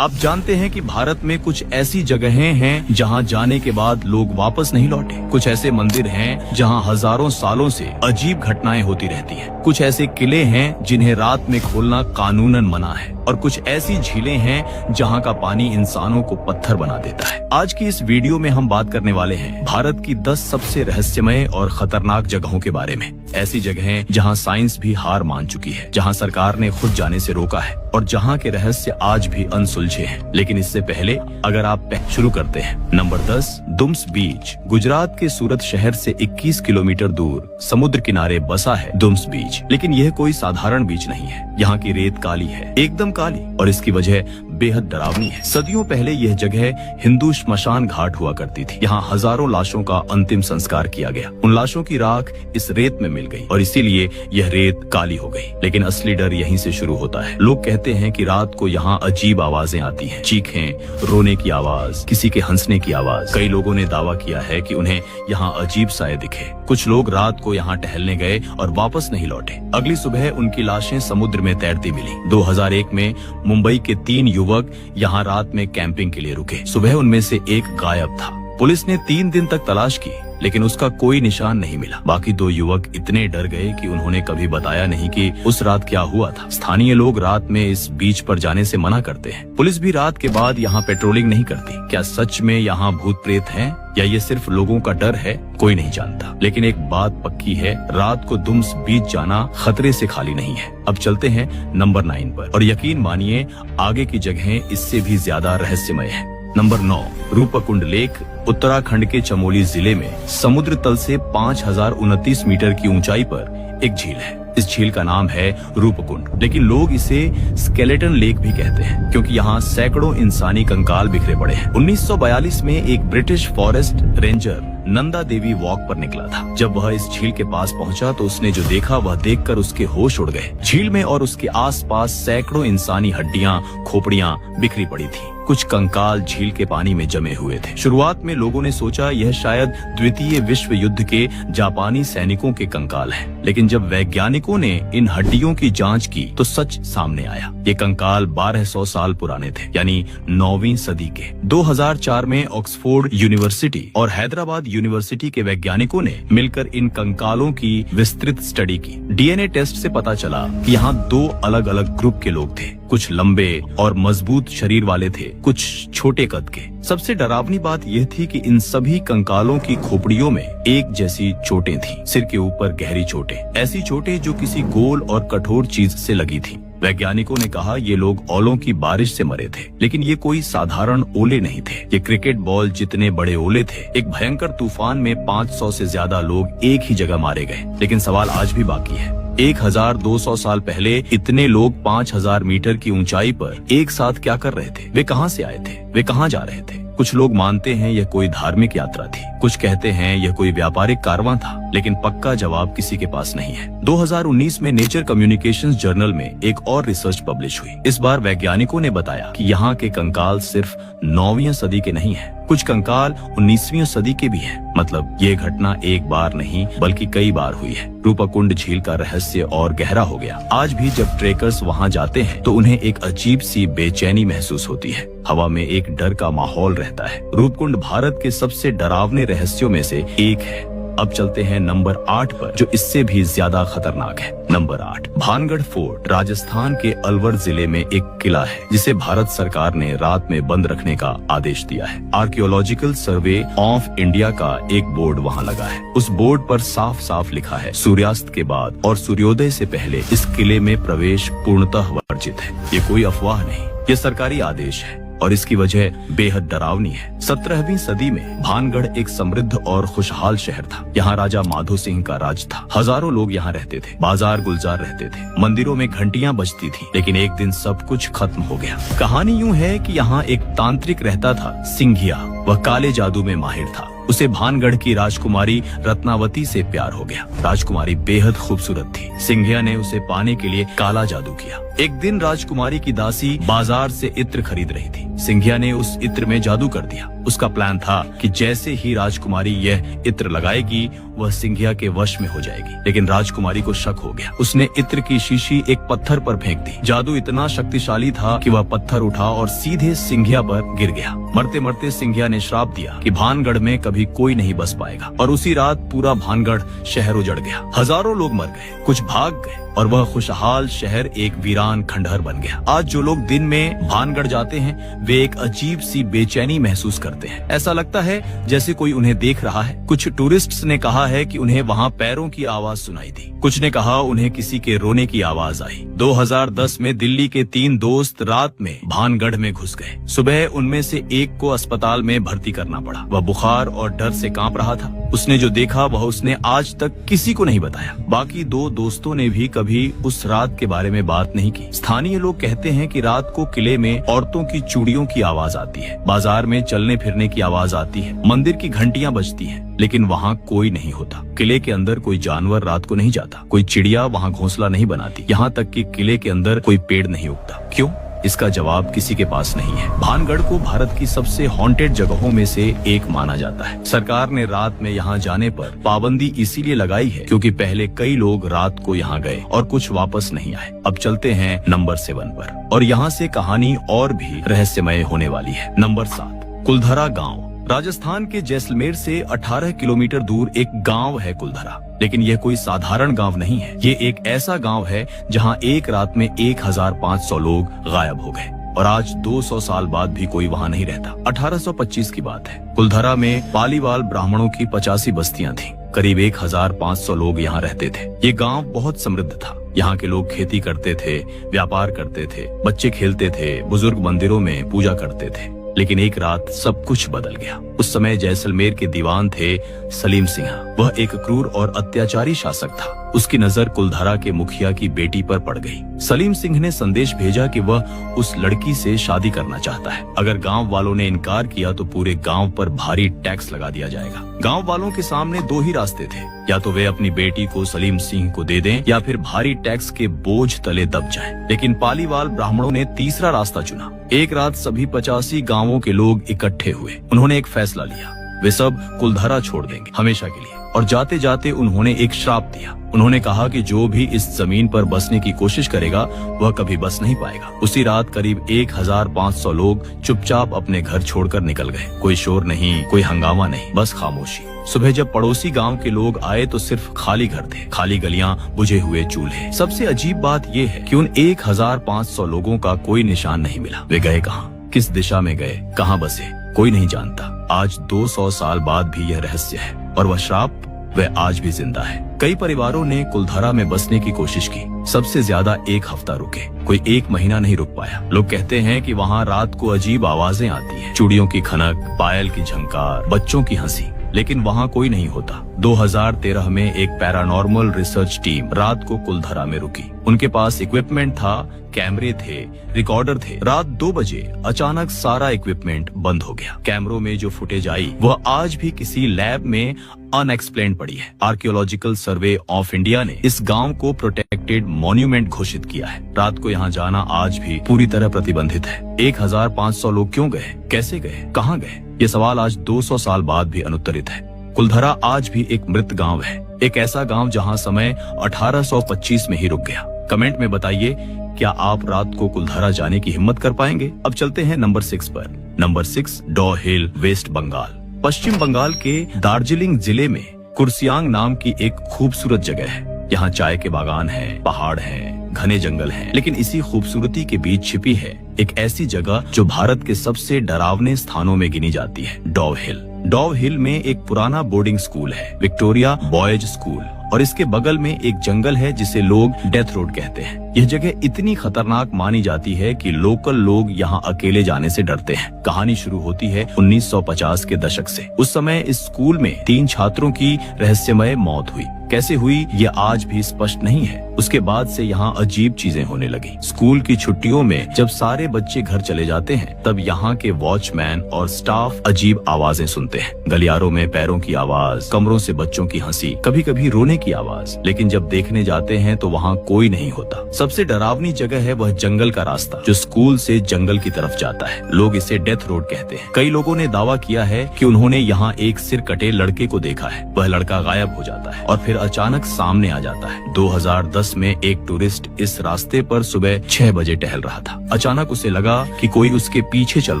आप जानते हैं कि भारत में कुछ ऐसी जगहें हैं जहां जाने के बाद लोग वापस नहीं लौटे। कुछ ऐसे मंदिर हैं जहां हजारों सालों से अजीब घटनाएं होती रहती हैं। कुछ ऐसे किले हैं जिन्हें रात में खोलना कानूनन मना है और कुछ ऐसी झीलें हैं जहां का पानी इंसानों को पत्थर बना देता है। आज की इस वीडियो में हम बात करने वाले हैं भारत की 10 सबसे रहस्यमय और खतरनाक जगहों के बारे में। ऐसी जगहें जहां साइंस भी हार मान चुकी है, जहां सरकार ने खुद जाने से रोका है और जहां के रहस्य आज भी अनसुलझे हैं। लेकिन इससे पहले अगर आप शुरू करते हैं। नंबर 10, दुम्स बीच। गुजरात के सूरत शहर से 21 किलोमीटर दूर समुद्र किनारे बसा है दुम्स बीच। लेकिन यह कोई साधारण बीच नहीं है। यहाँ की रेत काली है, एकदम काली, और इसकी वजह बेहद डरावनी है। सदियों पहले यह जगह हिंदू श्मशान घाट हुआ करती थी। यहाँ हजारों लाशों का अंतिम संस्कार किया गया। उन लाशों की राख इस रेत में मिल गई और इसीलिए यह रेत काली हो गई। लेकिन असली डर यहीं से शुरू होता है। लोग कहते हैं कि रात को यहाँ अजीब आवाजें आती हैं, चीखें, रोने की आवाज, किसी के हंसने की आवाज। कई लोगों ने दावा किया है कि उन्हें यहाँ अजीब साए दिखे। कुछ लोग रात को यहाँ टहलने गए और वापस नहीं लौटे। अगली सुबह उनकी लाशें समुद्र में तैरती मिली। 2001 में मुंबई के 3 युवक यहाँ रात में कैंपिंग के लिए रुके। सुबह उनमें से एक गायब था। पुलिस ने 3 दिन तक तलाश की, लेकिन उसका कोई निशान नहीं मिला। बाकी 2 युवक इतने डर गए कि उन्होंने कभी बताया नहीं कि उस रात क्या हुआ था। स्थानीय लोग रात में इस बीच पर जाने से मना करते हैं। पुलिस भी रात के बाद यहाँ पेट्रोलिंग नहीं करती। क्या सच में यहाँ भूत प्रेत हैं या ये सिर्फ लोगों का डर है, कोई नहीं जानता। लेकिन एक बात पक्की है, रात को दुम्स बीच जाना खतरे से खाली नहीं है। अब चलते हैं नंबर 9 पर, और यकीन मानिए आगे की जगहें इससे भी ज्यादा रहस्यमय है। Number 9, Roopkund lake. उत्तराखंड के चमोली जिले में समुद्र तल से 5029 मीटर की ऊंचाई पर एक झील है। इस झील का नाम है रूपकुंड, लेकिन लोग इसे स्केलेटन लेक भी कहते हैं क्योंकि यहाँ सैकड़ों इंसानी कंकाल बिखरे पड़े हैं। 1942 में एक British forest ranger Nanda Devi walk पर निकला था। जब वह इस झील के पास पहुंचा तो उसने जो देखा वह देखकर उसके होश उड़ गए। झील में और उसके आसपास सैकड़ों इंसानी हड्डियां, खोपड़ियां बिखरी पड़ी थी। कुछ कंकाल झील के पानी में जमे हुए थे। शुरुआत में लोगों ने सोचा यह शायद द्वितीय विश्व युद्ध के जापानी सैनिकों के कंकाल हैं। लेकिन जब वैज्ञानिकों ने इन हड्डियों की जांच की तो सच सामने आया। ये कंकाल 1200 साल पुराने थे, यानी 9वीं सदी के। 2004 में ऑक्सफोर्ड यूनिवर्सिटी और हैदराबाद यूनिवर्सिटी के वैज्ञानिकों ने मिलकर इन कंकालों की विस्तृत स्टडी की। डीएनए टेस्ट से पता चला कि यहाँ 2 अलग अलग ग्रुप के लोग थे। कुछ लंबे और मजबूत शरीर वाले थे, कुछ छोटे कद के। सबसे डरावनी बात यह थी कि इन सभी कंकालों की खोपड़ियों में एक जैसी चोटें थीं। सिर के ऊपर गहरी चोटें, ऐसी चोटें जो किसी गोल और कठोर चीज से लगी थी। वैज्ञानिकों ने कहा ये लोग ओलों की बारिश से मरे थे, लेकिन ये कोई साधारण ओले नहीं थे। ये क्रिकेट बॉल जितने बड़े ओले थे। एक भयंकर तूफान में 500 से ज्यादा लोग एक ही जगह मारे गए। लेकिन सवाल आज भी बाकी है, 1200 साल पहले इतने लोग 5000 मीटर की ऊंचाई पर एक साथ क्या कर रहे थे? वे कहां से आए थे? वे कहां जा रहे थे? कुछ लोग मानते हैं यह कोई धार्मिक यात्रा थी, कुछ कहते हैं यह कोई व्यापारिक कारवां था, लेकिन पक्का जवाब किसी के पास नहीं है। 2019 में नेचर कम्युनिकेशंस जर्नल में एक और रिसर्च पब्लिश हुई। इस बार वैज्ञानिकों ने बताया कि यहाँ के कंकाल सिर्फ 9वीं सदी के नहीं हैं, कुछ कंकाल 19वीं सदी के भी हैं। मतलब ये घटना एक बार नहीं बल्कि कई बार हुई है। रूपकुंड झील का रहस्य और गहरा हो गया। आज भी जब ट्रेकर्स वहां जाते हैं तो उन्हें एक अजीब सी बेचैनी महसूस होती है। हवा में एक डर का माहौल रहता है। रूपकुंड भारत के सबसे डरावने रहस्यों में से एक है। अब चलते हैं नंबर 8 पर, जो इससे भी ज्यादा खतरनाक है। Number 8, Bhangarh fort. राजस्थान के अलवर जिले में एक किला है जिसे भारत सरकार ने रात में बंद रखने का आदेश दिया है। आर्कियोलॉजिकल सर्वे ऑफ इंडिया का एक बोर्ड वहां लगा है। उस बोर्ड पर साफ साफ लिखा है, सूर्यास्त के बाद और सूर्योदय से पहले इस किले में प्रवेश पूर्णतः वर्जित है। ये कोई अफवाह नहीं, ये सरकारी आदेश है और इसकी वजह बेहद डरावनी है। 17वीं सदी में भानगढ़ एक समृद्ध और खुशहाल शहर था। यहाँ राजा माधो सिंह का राज था। हजारों लोग यहाँ रहते थे, बाजार गुलजार रहते थे, मंदिरों में घंटियां बजती थी। लेकिन एक दिन सब कुछ खत्म हो गया। कहानी यूं है कि यहाँ एक तांत्रिक रहता था, सिंघिया। वह काले जादू में माहिर था। उसे भानगढ़ की राजकुमारी रत्नावती से प्यार हो गया। राजकुमारी बेहद खूबसूरत थी। सिंघिया ने उसे पाने के लिए काला जादू किया। एक दिन राजकुमारी की दासी बाजार से इत्र खरीद रही थी। सिंघिया ने उस इत्र में जादू कर दिया। उसका प्लान था कि जैसे ही राजकुमारी यह इत्र लगाएगी वह सिंघिया के वश में हो जाएगी। लेकिन राजकुमारी को शक हो गया। उसने इत्र की शीशी एक पत्थर पर फेंक दी। जादू इतना शक्तिशाली था कि वह पत्थर उठा और सीधे सिंघिया पर गिर गया। मरते मरते सिंघिया ने श्राप दिया कि भानगढ़ में कभी कोई नहीं बस पाएगा, और उसी रात पूरा भानगढ़ शहर उजड़ गया। हजारों लोग मर गए, कुछ भाग गए, और वह खुशहाल शहर एक वीरान खंडहर बन गया। आज जो लोग दिन में भानगढ़ जाते हैं वे एक अजीब सी बेचैनी महसूस करते हैं। ऐसा लगता है जैसे कोई उन्हें देख रहा है। कुछ टूरिस्ट्स ने कहा है कि उन्हें वहाँ पैरों की आवाज सुनाई दी। कुछ ने कहा उन्हें किसी के रोने की आवाज आई। 2010 में दिल्ली के 3 दोस्त रात में भानगढ़ में घुस गए। सुबह उनमें से एक को अस्पताल में भर्ती करना पड़ा। वह बुखार और डर से कांप रहा था। उसने जो देखा वह उसने आज तक किसी को नहीं बताया। बाकी 2 दोस्तों ने भी कभी उस रात के बारे में बात नहीं की। स्थानीय लोग कहते हैं कि रात को किले में औरतों की चूड़ियों की आवाज आती है, बाजार में चलने फिरने की आवाज आती है, मंदिर की घंटियां बजती हैं, लेकिन वहाँ कोई नहीं होता। किले के अंदर कोई जानवर रात को नहीं जाता, कोई चिड़िया वहाँ घोंसला नहीं बनाती, यहाँ तक कि किले के अंदर कोई पेड़ नहीं उगता। क्यों? इसका जवाब किसी के पास नहीं है। भानगढ़ को भारत की सबसे हॉन्टेड जगहों में से एक माना जाता है। सरकार ने रात में यहाँ जाने पर पाबंदी इसीलिए लगाई है क्योंकि पहले कई लोग रात को यहाँ गए और कुछ वापस नहीं आए। अब चलते हैं नंबर 7 पर, और यहाँ से कहानी और भी रहस्यमय होने वाली है। नंबर 7, कुलधरा गाँव। राजस्थान के जैसलमेर से 18 किलोमीटर दूर एक गांव है कुलधरा। लेकिन यह कोई साधारण गांव नहीं है। ये एक ऐसा गांव है जहां एक रात में 1500 लोग गायब हो गए, और आज 200 साल बाद भी कोई वहां नहीं रहता। 1825 की बात है। कुलधरा में पालीवाल ब्राह्मणों की 85 बस्तियां थीं। करीब 1500 लोग यहाँ रहते थे। ये गांव बहुत समृद्ध था। यहाँ के लोग खेती करते थे, व्यापार करते थे, बच्चे खेलते थे, बुजुर्ग मंदिरों में पूजा करते थे। लेकिन एक रात सब कुछ बदल गया। उस समय जैसलमेर के दीवान थे सलीम सिंह। वह एक क्रूर और अत्याचारी शासक था। उसकी नजर कुलधरा के मुखिया की बेटी पर पड़ गई। सलीम सिंह ने संदेश भेजा कि वह उस लड़की से शादी करना चाहता है। अगर गांव वालों ने इनकार किया तो पूरे गांव पर भारी टैक्स लगा दिया जाएगा। गांव वालों के सामने 2 ही रास्ते थे, या तो वे अपनी बेटी को सलीम सिंह को दे दें या फिर भारी टैक्स के बोझ तले दब जाएं। लेकिन पालीवाल ब्राह्मणों ने तीसरा रास्ता चुना। एक रात सभी 85 गांवों के लोग इकट्ठे हुए। उन्होंने एक फैसला लिया, वे सब कुलधरा छोड़ देंगे हमेशा के लिए। और जाते जाते उन्होंने एक श्राप दिया। उन्होंने कहा कि जो भी इस जमीन पर बसने की कोशिश करेगा वह कभी बस नहीं पाएगा। उसी रात करीब 1500 लोग चुपचाप अपने घर छोड़कर निकल गए। कोई शोर नहीं, कोई हंगामा नहीं, बस खामोशी। सुबह जब पड़ोसी गांव के लोग आए तो सिर्फ खाली घर थे, खाली गलियां, बुझे हुए चूल्हे। सबसे अजीब बात यह है कि उन 1500 लोगों का कोई निशान नहीं मिला। वे गए कहाँ, किस दिशा में गए, कहाँ बसे, कोई नहीं जानता। आज 200 साल बाद भी यह रहस्य है, और वह श्राप वह आज भी जिंदा है। कई परिवारों ने कुलधरा में बसने की कोशिश की। सबसे ज्यादा 1 हफ्ता रुके, कोई 1 महीना नहीं रुक पाया। लोग कहते हैं कि वहाँ रात को अजीब आवाजें आती हैं, चूड़ियों की खनक, पायल की झंकार, बच्चों की हंसी, लेकिन वहाँ कोई नहीं होता। 2013 में एक पैरानॉर्मल रिसर्च टीम रात को कुलधरा में रुकी। उनके पास इक्विपमेंट था, कैमरे थे, रिकॉर्डर थे। रात 2 बजे अचानक सारा इक्विपमेंट बंद हो गया। कैमरों में जो फुटेज आई वह आज भी किसी लैब में अनएक्सप्लेन्ड पड़ी है। आर्कियोलॉजिकल सर्वे ऑफ इंडिया ने इस गांव को प्रोटेक्टेड मॉन्यूमेंट घोषित किया है। रात को यहाँ जाना आज भी पूरी तरह प्रतिबंधित है। 1500 लोग क्यों गए, कैसे गए, कहाँ गए, ये सवाल आज 200 साल बाद भी अनुत्तरित है। कुलधरा आज भी एक मृत गांव है, एक ऐसा गांव जहां समय 1825 में ही रुक गया। कमेंट में बताइए, क्या आप रात को कुलधरा जाने की हिम्मत कर पाएंगे? अब चलते हैं नंबर 6 पर। नंबर 6, डॉ हिल, वेस्ट बंगाल। पश्चिम बंगाल के दार्जिलिंग जिले में कुर्सियांग नाम की एक खूबसूरत जगह है। यहाँ चाय के बागान हैं, पहाड़ हैं, घने जंगल हैं, लेकिन इसी खूबसूरती के बीच छिपी है एक ऐसी जगह जो भारत के सबसे डरावने स्थानों में गिनी जाती है, डॉव हिल। डॉव हिल में एक पुराना बोर्डिंग स्कूल है, विक्टोरिया बॉयज स्कूल, और इसके बगल में एक जंगल है जिसे लोग डेथ रोड कहते हैं। यह जगह इतनी खतरनाक मानी जाती है कि लोकल लोग यहाँ अकेले जाने से डरते हैं। कहानी शुरू होती है 1950 के दशक से। उस समय इस स्कूल में 3 छात्रों की रहस्यमय मौत हुई। कैसे हुई ये आज भी स्पष्ट नहीं है। उसके बाद से यहाँ अजीब चीजें होने लगी। स्कूल की छुट्टियों में जब सारे बच्चे घर चले जाते हैं तब यहाँ के वॉचमैन और स्टाफ अजीब आवाजें सुनते हैं। गलियारों में पैरों की आवाज, कमरों से बच्चों की हंसी, कभी कभी रोने की आवाज। लेकिन जब देखने जाते हैं तो वहाँ कोई नहीं होता। सबसे डरावनी जगह है वह जंगल का रास्ता जो स्कूल से जंगल की तरफ जाता है। लोग इसे डेथ रोड कहते हैं। कई लोगों ने दावा किया है कि उन्होंने यहाँ एक सिर कटे लड़के को देखा है। वह लड़का गायब हो जाता है और फिर अचानक सामने आ जाता है। 2010 में एक टूरिस्ट इस रास्ते पर सुबह 6 बजे टहल रहा था। अचानक उसे लगा कि कोई उसके पीछे चल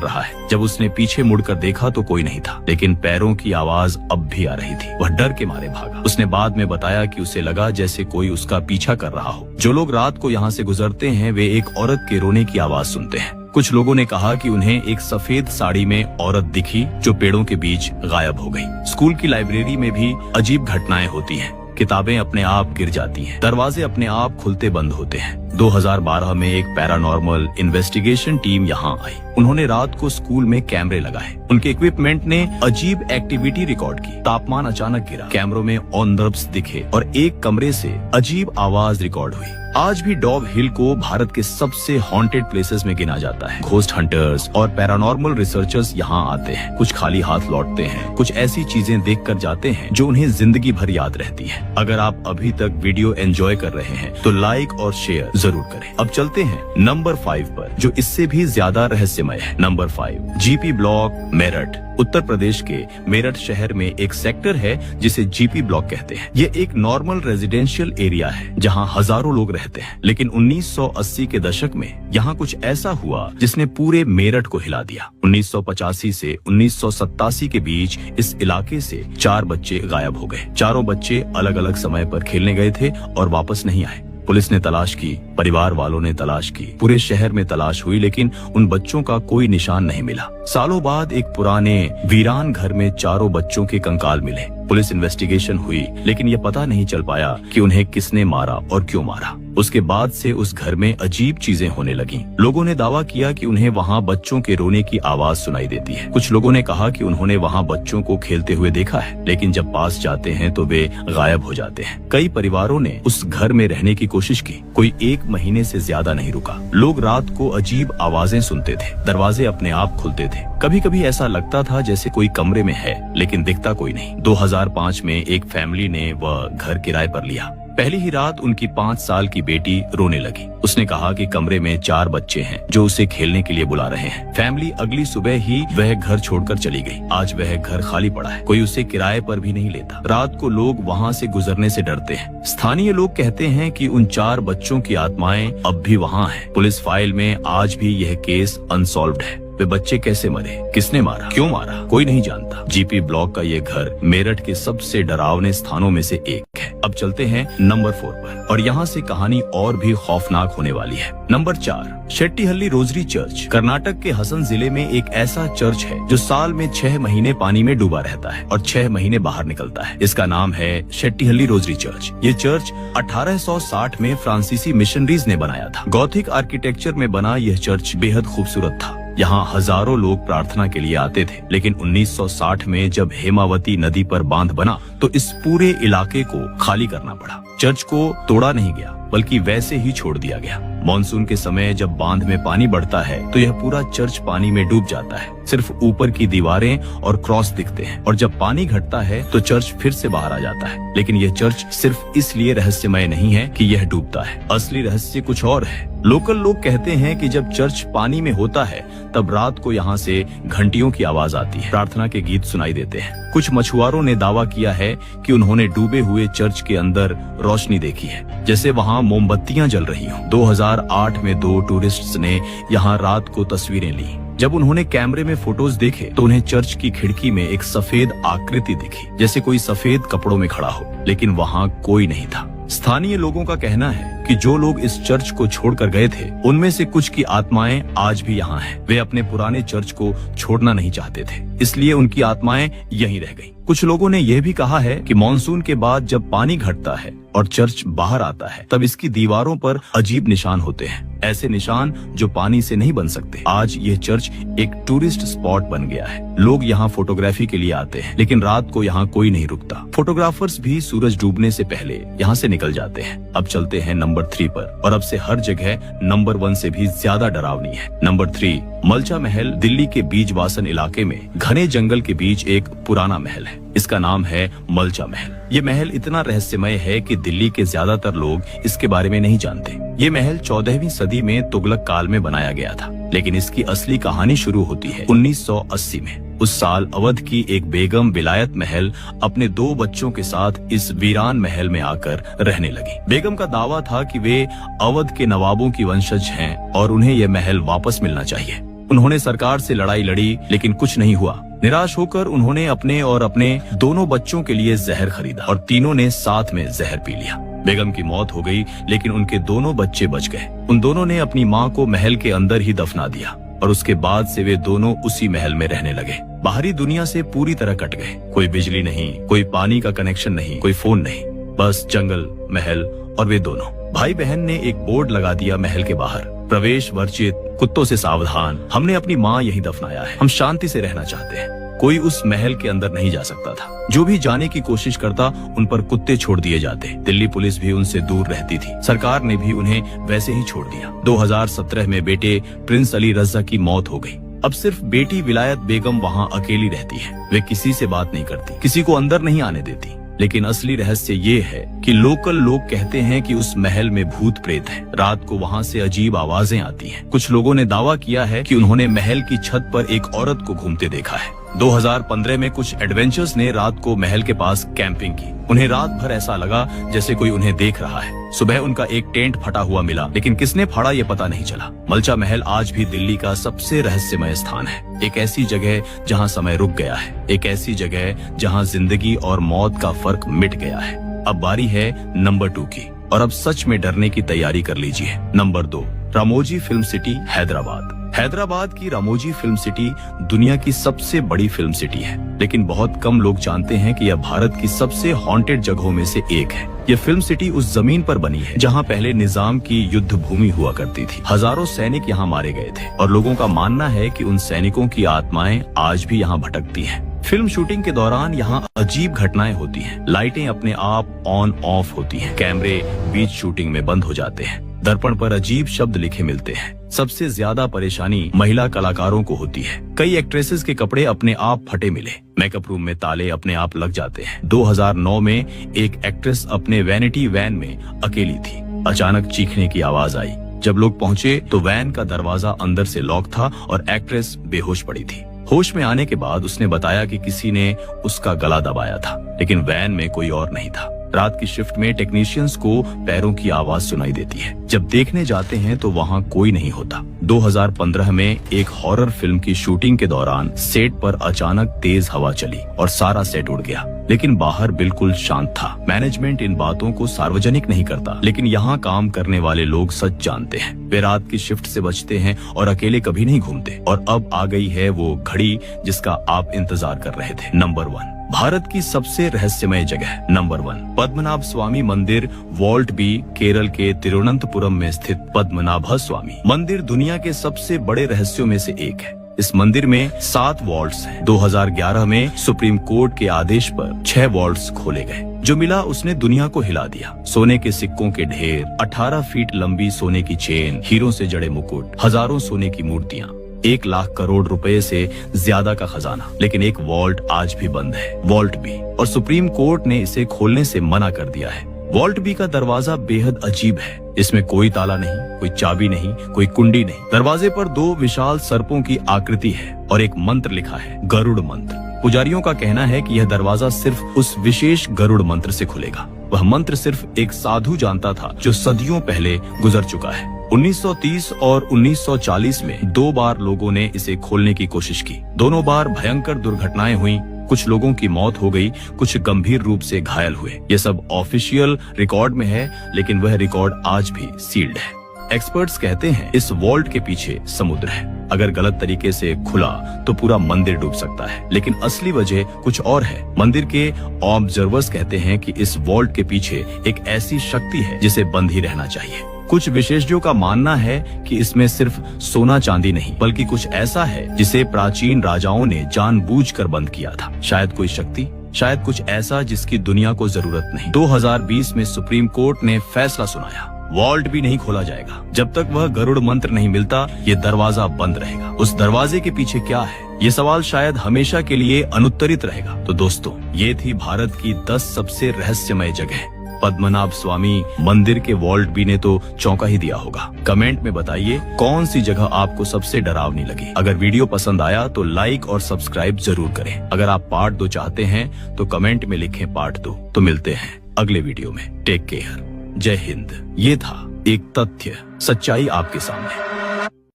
रहा है। जब उसने पीछे मुड़कर देखा तो कोई नहीं था, लेकिन पैरों की आवाज अब भी आ रही थी। वह डर के मारे भागा। उसने बाद में बताया कि उसे लगा जैसे कोई उसका पीछा कर रहा हो। जो लोग रात को यहाँ से गुजरते हैं वे एक औरत के रोने की आवाज सुनते हैं। कुछ लोगों ने कहा कि उन्हें एक सफेद साड़ी में औरत दिखी जो पेड़ों के बीच गायब हो गई। स्कूल की लाइब्रेरी में भी अजीब घटनाएं होती हैं। किताबें अपने आप गिर जाती हैं, दरवाजे अपने आप खुलते बंद होते हैं। 2012 में एक पैरानॉर्मल इन्वेस्टिगेशन टीम यहाँ आई। उन्होंने रात को स्कूल में कैमरे लगाए। उनके इक्विपमेंट ने अजीब एक्टिविटी रिकॉर्ड की। तापमान अचानक गिरा, कैमरों में ऑनर्ब्स दिखे और एक कमरे से अजीब आवाज रिकॉर्ड हुई। आज भी डॉब हिल को भारत के सबसे हॉन्टेड प्लेसेस में गिना जाता है। घोस्ट हंटर्स और पैरानॉर्मल रिसर्चर्स यहाँ आते हैं। कुछ खाली हाथ लौटते हैं, कुछ ऐसी चीजें देख कर जाते हैं जो उन्हें जिंदगी भर याद रहती है। अगर आप अभी तक वीडियो एंजॉय कर रहे हैं तो लाइक और शेयर जरूर करें। अब चलते हैं नंबर 5 पर, जो इससे भी ज्यादा रहस्यमय है। Number 5, GP block, Meerut. Uttar Pradesh के मेरठ शहर में एक सेक्टर है जिसे जीपी ब्लॉक कहते हैं। ये एक नॉर्मल रेजिडेंशियल एरिया है जहाँ हजारों लोग रहते हैं। लेकिन 1980 के दशक में यहाँ कुछ ऐसा हुआ जिसने पूरे मेरठ को हिला दिया। 1985 से 1987 के बीच इस इलाके से 4 बच्चे गायब हो गए। चारों बच्चे अलग अलग समय पर खेलने गए थे और वापस नहीं आए। पुलिस ने तलाश की, परिवार वालों ने तलाश की, पूरे शहर में तलाश हुई, लेकिन उन बच्चों का कोई निशान नहीं मिला। सालों बाद एक पुराने वीरान घर में चारों बच्चों के कंकाल मिले। पुलिस इन्वेस्टिगेशन हुई, लेकिन ये पता नहीं चल पाया कि उन्हें किसने मारा और क्यों मारा। उसके बाद से उस घर में अजीब चीजें होने लगी। लोगों ने दावा किया कि उन्हें वहाँ बच्चों के रोने की आवाज सुनाई देती है। कुछ लोगों ने कहा कि उन्होंने वहाँ बच्चों को खेलते हुए देखा है, लेकिन जब पास जाते हैं तो वे गायब हो जाते हैं। कई परिवारों ने उस घर में रहने की कोशिश की। कोई 1 महीने से ज्यादा नहीं रुका। लोग रात को अजीब आवाजें सुनते थे, दरवाजे अपने आप खुलते थे। कभी कभी ऐसा लगता था जैसे कोई कमरे में है, लेकिन दिखता कोई नहीं। 2005 में एक फैमिली ने वह घर किराए पर लिया। पहली ही रात उनकी 5 साल की बेटी रोने लगी। उसने कहा कि कमरे में 4 बच्चे हैं जो उसे खेलने के लिए बुला रहे हैं। फैमिली अगली सुबह ही वह घर छोड़कर चली गई। आज वह घर खाली पड़ा है, कोई उसे किराए पर भी नहीं लेता। रात को लोग वहाँ से गुजरने से डरते हैं। स्थानीय लोग कहते हैं कि उन 4 बच्चों की आत्माएं अब भी वहाँ हैं। पुलिस फाइल में आज भी यह केस अनसॉल्व्ड है। वे बच्चे कैसे मरे, किसने मारा, क्यों मारा, कोई नहीं जानता। जीपी ब्लॉक का ये घर मेरठ के सबसे डरावने स्थानों में से एक है। अब चलते हैं नंबर 4 पर, और यहाँ से कहानी और भी खौफनाक होने वाली है। Number 4, Shettihalli rosary church. Karnataka के हसन जिले में एक ऐसा चर्च है जो साल में 6 महीने पानी में डूबा रहता है और 6 महीने बाहर निकलता है। इसका नाम है शेट्टीहल्ली रोजरी चर्च। ये चर्च 1860 में फ्रांसीसी मिशनरीज ने बनाया था। गॉथिक आर्किटेक्चर में बना यह चर्च बेहद खूबसूरत था। यहाँ हजारों लोग प्रार्थना के लिए आते थे, लेकिन 1960 में जब हेमावती नदी पर बांध बना तो इस पूरे इलाके को खाली करना पड़ा। चर्च को तोड़ा नहीं गया, बल्कि वैसे ही छोड़ दिया गया। मॉनसून के समय जब बांध में पानी बढ़ता है तो यह पूरा चर्च पानी में डूब जाता है। सिर्फ ऊपर की दीवारें और क्रॉस दिखते हैं, और जब पानी घटता है तो चर्च फिर से बाहर आ जाता है। लेकिन यह चर्च सिर्फ इसलिए रहस्यमय नहीं है कि यह डूबता है। असली रहस्य कुछ और है। लोकल लोग कहते हैं कि जब चर्च पानी में होता है तब रात को यहाँ से घंटियों की आवाज आती है, प्रार्थना के गीत सुनाई देते हैं। कुछ मछुआरों ने दावा किया है कि उन्होंने डूबे हुए चर्च के अंदर रोशनी देखी है, जैसे वहाँ मोमबत्तियां जल रही हों। 2008 में 2 टूरिस्ट्स ने यहाँ रात को तस्वीरें ली। जब उन्होंने कैमरे में फोटोज देखे तो उन्हें चर्च की खिड़की में एक सफेद आकृति दिखी, जैसे कोई सफेद कपड़ों में खड़ा हो, लेकिन वहाँ कोई नहीं था। स्थानीय लोगों का कहना है कि जो लोग इस चर्च को छोड़कर गए थे उनमें से कुछ की आत्माएं आज भी यहाँ हैं। वे अपने पुराने चर्च को छोड़ना नहीं चाहते थे, इसलिए उनकी आत्माएं यहीं रह गईं। कुछ लोगों ने यह भी कहा है कि मॉनसून के बाद जब पानी घटता है और चर्च बाहर आता है तब इसकी दीवारों पर अजीब निशान होते हैं, ऐसे निशान जो पानी से नहीं बन सकते। आज यह चर्च एक टूरिस्ट स्पॉट बन गया है। लोग यहाँ फोटोग्राफी के लिए आते हैं, लेकिन रात को यहाँ कोई नहीं रुकता। फोटोग्राफर्स भी सूरज डूबने से पहले यहाँ से निकल जाते हैं। अब चलते हैं नंबर 3 पर, और अब से हर जगह नंबर 1 से भी ज्यादा डरावनी है। नंबर 3, मलचा महल। दिल्ली के बीजवासन इलाके में घने जंगल के बीच एक पुराना महल है। है। इसका नाम है मलचा महल। ये महल इतना रहस्यमय है कि दिल्ली के ज्यादातर लोग इसके बारे में नहीं जानते। ये महल 14वीं सदी में तुगलक काल में बनाया गया था, लेकिन इसकी असली कहानी शुरू होती है 1980 में। उस साल अवध की एक बेगम विलायत महल अपने 2 बच्चों के साथ इस वीरान महल में आकर रहने लगी। बेगम का दावा था कि वे अवध के नवाबों की वंशज हैं और उन्हें यह महल वापस मिलना चाहिए। उन्होंने सरकार से लड़ाई लड़ी, लेकिन कुछ नहीं हुआ। निराश होकर उन्होंने अपने और अपने दोनों बच्चों के लिए जहर खरीदा और तीनों ने साथ में जहर पी लिया। बेगम की मौत हो गई, लेकिन उनके दोनों बच्चे बच गए। उन दोनों ने अपनी माँ को महल के अंदर ही दफना दिया और उसके बाद से वे दोनों उसी महल में रहने लगे। बाहरी दुनिया से पूरी तरह कट गए। कोई बिजली नहीं, कोई पानी का कनेक्शन नहीं, कोई फोन नहीं, बस जंगल, महल और वे दोनों। भाई बहन ने एक बोर्ड लगा दिया महल के बाहर, प्रवेश वर्जित, कुत्तों से सावधान। हमने अपनी माँ यहीं दफनाया है, हम शांति से रहना चाहते हैं। कोई उस महल के अंदर नहीं जा सकता था। जो भी जाने की कोशिश करता, उन पर कुत्ते छोड़ दिए जाते। दिल्ली पुलिस भी उनसे दूर रहती थी। सरकार ने भी उन्हें वैसे ही छोड़ दिया। 2017 में बेटे प्रिंस अली रज़ा की मौत हो गई। अब सिर्फ बेटी विलायत बेगम वहाँ अकेली रहती है। वे किसी से बात नहीं करती, किसी को अंदर नहीं आने देती। लेकिन असली रहस्य ये है कि लोकल लोग कहते हैं कि उस महल में भूत प्रेत हैं। रात को वहाँ से अजीब आवाजें आती हैं। कुछ लोगों ने दावा किया है कि उन्होंने महल की छत पर एक औरत को घूमते देखा है। 2015 में कुछ एडवेंचर्स ने रात को महल के पास कैंपिंग की। उन्हें रात भर ऐसा लगा जैसे कोई उन्हें देख रहा है। सुबह उनका एक टेंट फटा हुआ मिला, लेकिन किसने फाड़ा ये पता नहीं चला। मलचा महल आज भी दिल्ली का सबसे रहस्यमय स्थान है। एक ऐसी जगह जहाँ समय रुक गया है, एक ऐसी जगह जहाँ जिंदगी और मौत का फर्क मिट गया है। अब बारी है नंबर 2 की, और अब सच में डरने की तैयारी कर लीजिए। Number 2, Ramoji film city, Hyderabad. Hyderabad की रामोजी फिल्म सिटी दुनिया की सबसे बड़ी फिल्म सिटी है, लेकिन बहुत कम लोग जानते हैं कि यह भारत की सबसे हॉन्टेड जगहों में से एक है। यह फिल्म सिटी उस जमीन पर बनी है जहां पहले निजाम की युद्ध भूमि हुआ करती थी। हजारों सैनिक यहां मारे गए थे और लोगों का मानना है कि उन सैनिकों की आत्माएं आज भी यहां भटकती हैं। फिल्म शूटिंग के दौरान यहाँ अजीब घटनाएं होती हैं। लाइटें अपने आप ऑन ऑफ होती हैं, कैमरे बीच शूटिंग में बंद हो जाते हैं, दर्पण पर अजीब शब्द लिखे मिलते हैं। सबसे ज्यादा परेशानी महिला कलाकारों को होती है। कई एक्ट्रेसेस के कपड़े अपने आप फटे मिले, मेकअप रूम में ताले अपने आप लग जाते हैं। 2009 में एक एक्ट्रेस अपने वैनिटी वैन में अकेली थी। अचानक चीखने की आवाज आई। जब लोग पहुंचे तो वैन का दरवाजा अंदर से लॉक था और एक्ट्रेस बेहोश पड़ी थी। होश में आने के बाद उसने बताया कि किसी ने उसका गला दबाया था, लेकिन वैन में कोई और नहीं था। रात की शिफ्ट में टेक्नीशियंस को पैरों की आवाज सुनाई देती है। जब देखने जाते हैं तो वहाँ कोई नहीं होता। 2015 में एक हॉरर फिल्म की शूटिंग के दौरान सेट पर अचानक तेज हवा चली और सारा सेट उड़ गया, लेकिन बाहर बिल्कुल शांत था। मैनेजमेंट इन बातों को सार्वजनिक नहीं करता, लेकिन यहाँ काम करने वाले लोग सच जानते हैं। वे रात की शिफ्ट से बचते हैं और अकेले कभी नहीं घूमते। और अब आ गई है वो घड़ी जिसका आप इंतजार कर रहे थे। नंबर 1, भारत की सबसे रहस्यमय जगह। नंबर 1, पद्मनाभ स्वामी मंदिर, वॉल्ट बी, केरल के तिरुवनंतपुरम में स्थित पद्मनाभ स्वामी मंदिर दुनिया के सबसे बड़े रहस्यों में से एक है। इस मंदिर में 7 वॉल्ट्स हैं। 2011 में सुप्रीम कोर्ट के आदेश पर 6 वॉल्ट्स खोले गए। जो मिला उसने दुनिया को हिला दिया। सोने के सिक्कों के ढेर, 18 फीट लंबी सोने की चेन, हीरों से जड़े मुकुट, हजारों सोने की मूर्तियाँ, 1 लाख करोड़ रुपए से ज्यादा का खजाना। लेकिन एक वॉल्ट आज भी बंद है, वॉल्ट बी, और सुप्रीम कोर्ट ने इसे खोलने से मना कर दिया है। वॉल्ट बी का दरवाजा बेहद अजीब है। इसमें कोई ताला नहीं, कोई चाबी नहीं, कोई कुंडी नहीं। दरवाजे पर 2 विशाल सर्पों की आकृति है और एक मंत्र लिखा है, गरुड़ मंत्र। पुजारियों का कहना है कि यह दरवाजा सिर्फ उस विशेष गरुड़ मंत्र से खुलेगा। वह मंत्र सिर्फ एक साधु जानता था जो सदियों पहले गुजर चुका है। 1930 और 1940 में 2 बार लोगों ने इसे खोलने की कोशिश की। दोनों बार भयंकर दुर्घटनाएं हुई। कुछ लोगों की मौत हो गई, कुछ गंभीर रूप से घायल हुए। ये सब ऑफिशियल रिकॉर्ड में है, लेकिन वह रिकॉर्ड आज भी सील्ड है। एक्सपर्ट्स कहते हैं इस वॉल्ट के पीछे समुद्र है। अगर गलत तरीके से खुला तो पूरा मंदिर डूब सकता है, लेकिन असली वजह कुछ और है। मंदिर के ऑब्जर्वर्स कहते हैं कि इस वॉल्ट के पीछे एक ऐसी शक्ति है जिसे बंद ही रहना चाहिए। कुछ विशेषज्ञों का मानना है कि इसमें सिर्फ सोना चांदी नहीं, बल्कि कुछ ऐसा है जिसे प्राचीन राजाओं ने जानबूझकर बंद किया था। शायद कोई शक्ति, शायद कुछ ऐसा जिसकी दुनिया को जरूरत नहीं। 2020 में सुप्रीम कोर्ट ने फैसला सुनाया। वॉल्ट भी नहीं खोला जाएगा। जब तक वह गरुड़ मंत्र नहीं मिलता, ये दरवाजा बंद रहेगा। उस दरवाजे के पीछे क्या है, ये सवाल शायद हमेशा के लिए अनुत्तरित रहेगा। तो दोस्तों, ये थी भारत की 10 सबसे रहस्यमय जगह। पद्मनाभ स्वामी मंदिर के वॉल्ट भी ने तो चौंका ही दिया होगा। कमेंट में बताइए कौन सी जगह आपको सबसे डरावनी लगी। अगर वीडियो पसंद आया तो लाइक और सब्सक्राइब जरूर करें। अगर आप पार्ट 2 चाहते हैं तो कमेंट में लिखें पार्ट 2। तो मिलते हैं अगले वीडियो में। टेक केयर, जय हिंद। ये था एक तथ्य, सच्चाई आपके सामने।